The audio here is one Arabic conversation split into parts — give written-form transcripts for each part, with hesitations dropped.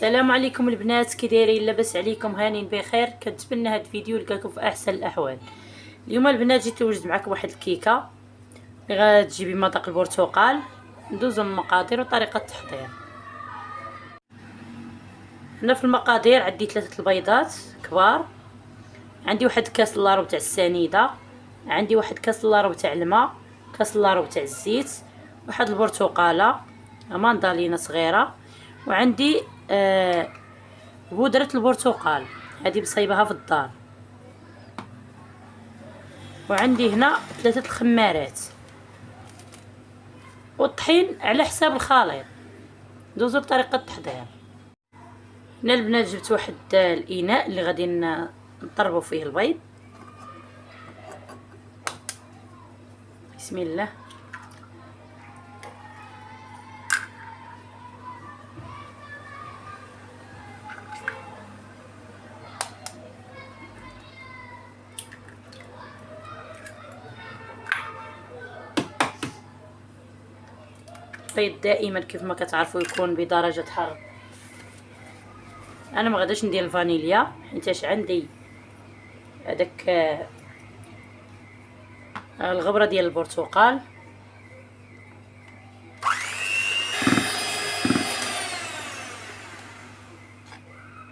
السلام عليكم البنات، كي دايرين؟ لاباس عليكم؟ هانين بخير. كنتمنى هاد الفيديو يلقاكم في احسن الاحوال. اليوم البنات جيت نوجد معكم واحد الكيكه اللي غتجيبي مذاق البرتقال. ندوزو المقادير وطريقه التحضير. هنا في المقادير عندي 3 البيضات كبار، عندي واحد كاس الا ربع تاع السنيده، عندي واحد كاس الا ربع تاع الماء، كاس الا ربع تاع الزيت، واحد البرتقاله ماندالينا صغيره، وعندي بودرة البرتقال هذه مصايبها في الدار، وعندي هنا 3 الخمارات، والطحين على حساب الخليط. ندوزو لطريقة التحضير. هنا البنات جبت واحد الاناء اللي غادي نطربو فيه البيض. بسم الله. البيض دائما كيف ما كتعرفوا يكون بدرجه حراره. انا ما غاداش ندير الفانيليا حيتاش عندي هذاك الغبره ديال البرتقال.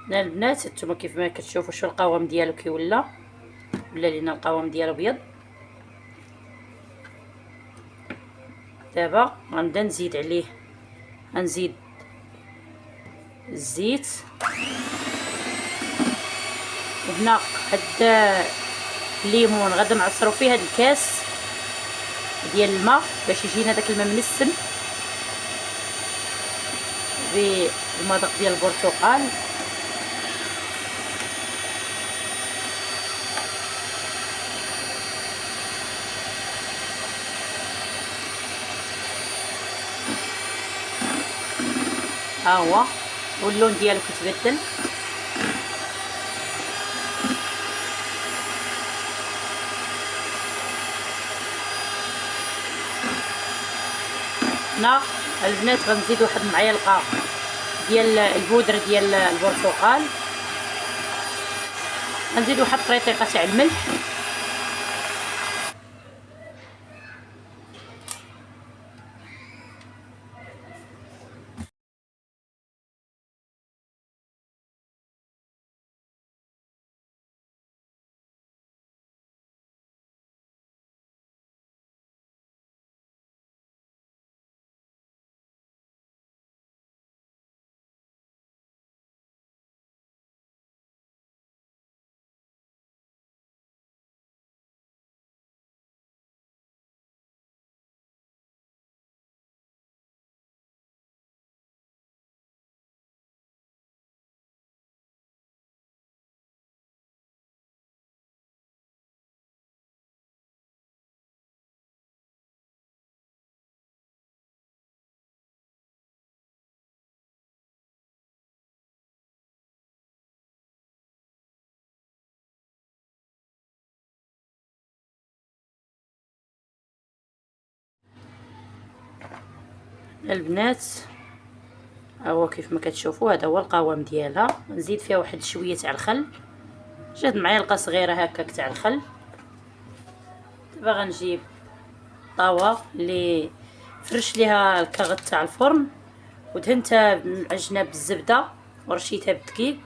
هنا البنات نتوما كيف ما كتشوفوا شو القوام ديالو ولا لينا القوام ديالو ابيض. دابا غنبدا نزيد عليه، غنزيد الزيت، وهنا هاد الليمون غادي نعصرو فيه هاد الكاس ديال الماء باش يجينا داك الماء منسم بالمذاق ديال البرتقال. ها هو واللون ديالو كيتبدل. هنا البنات غنزيد واحد المعلقه ديال البودره ديال البرتقال، غنزيد واحد طريقه تاع الملح، البنات ها هو كيف ما كتشوفوا هذا هو القوام ديالها. نزيد فيها واحد شويه تاع الخل، جات معلقه صغيره هكاك تاع الخل. دابا غنجيب طاوه اللي فرش ليها الكاغط تاع الفرن ودهنتها معجنه بالزبده ورشيتها بالدقيق.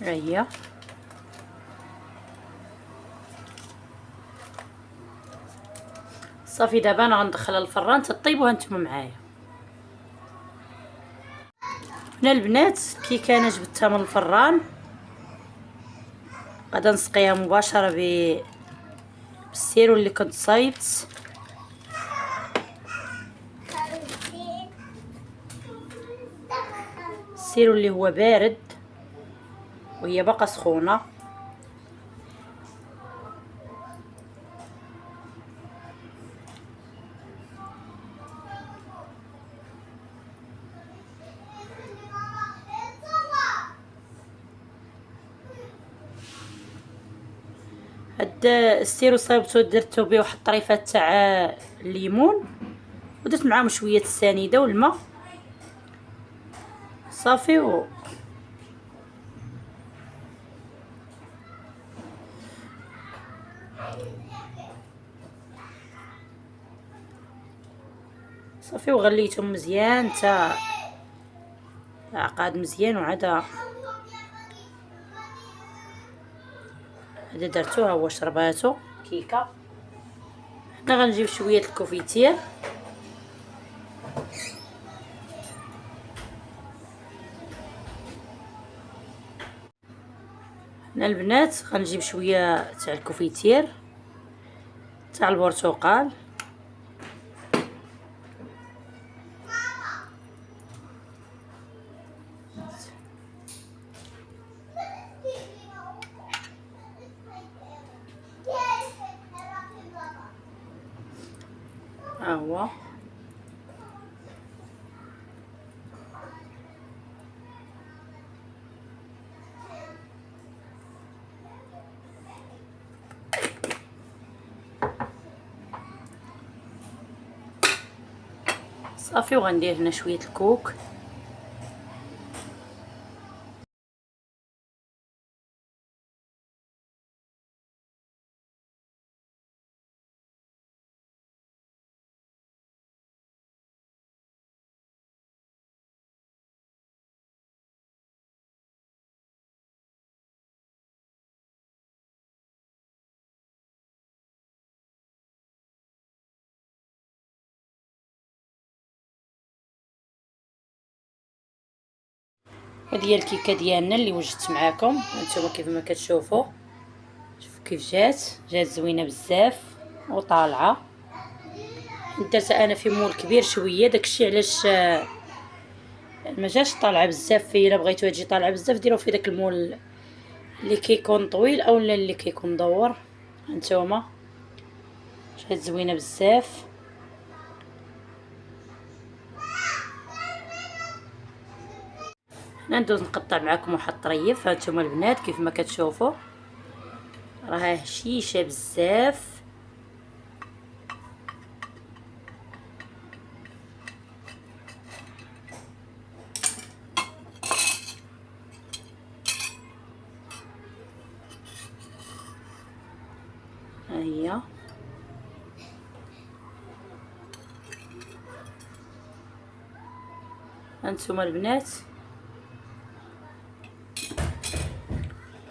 ها هي صافي. دابا انا غندخلها للفران تطيب وهانتوما معايا. هنا البنات كي كان جبتها من الفران غادا نسقيها مباشره بالسيرو اللي كنت صايبت. السيرو اللي هو بارد وهي باقا سخونه. هاد السيرو صايبتو درتو به واحد الطريفات تاع الليمون ودرت معاهم شويه السنيده والماء صافي صافي وغليتهم مزيان حتى عقاد مزيان. وعاد درتو ها هو شرباتو كيكه. حنا غنجيب شويه الكوفيتير حنا البنات غنجيب شويه تاع الكوفيتير تاع البرتقال ها هو. صافي وغندير هنا شويه الكوك هذه هي الكيكه ديالنا اللي وجدت معاكم هانتوما كيف ما كتشوفوا. شوفوا كيف جات زوينه بزاف وطالعه. درت انا في مول كبير شويه، داكشي علاش ما جاش طالعه بزاف. الا بغيتوها تجي طالعه بزاف ديروه في داك المول اللي كيكون طويل اولا اللي كيكون مدور. هانتوما جات زوينه بزاف. ندوز نقطع معكم واحد الطريف. هانتوما البنات كيف ما كتشوفوا راه هشيشه بزاف. ها هي هانتوما البنات.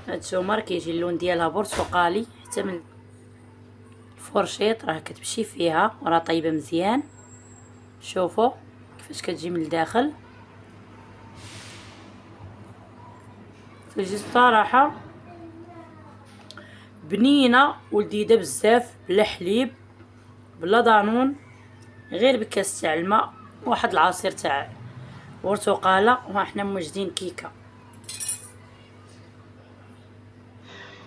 هانتوما راه كيجي اللون ديالها برتقالي حتى من الفرشيط راه كتمشي فيها وراه طيبه مزيان. شوفوا كيفاش كتجي من الداخل. كتجي الصراحه بنينه ولذيذه بزاف، بلا حليب بلا دانون، غير بكاس تاع الماء واحد العصير تاع برتقاله وحنا موجدين كيكه.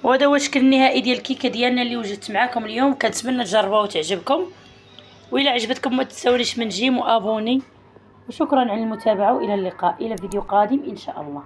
وهذا هو الشكل النهائي ديال الكيكه ديالنا اللي وجدت معكم اليوم. كنتمنى تجربوها وتعجبكم، وإلا عجبتكم ما تنساونيش من جيم وابوني. وشكرا على المتابعه، والى اللقاء الى فيديو قادم ان شاء الله.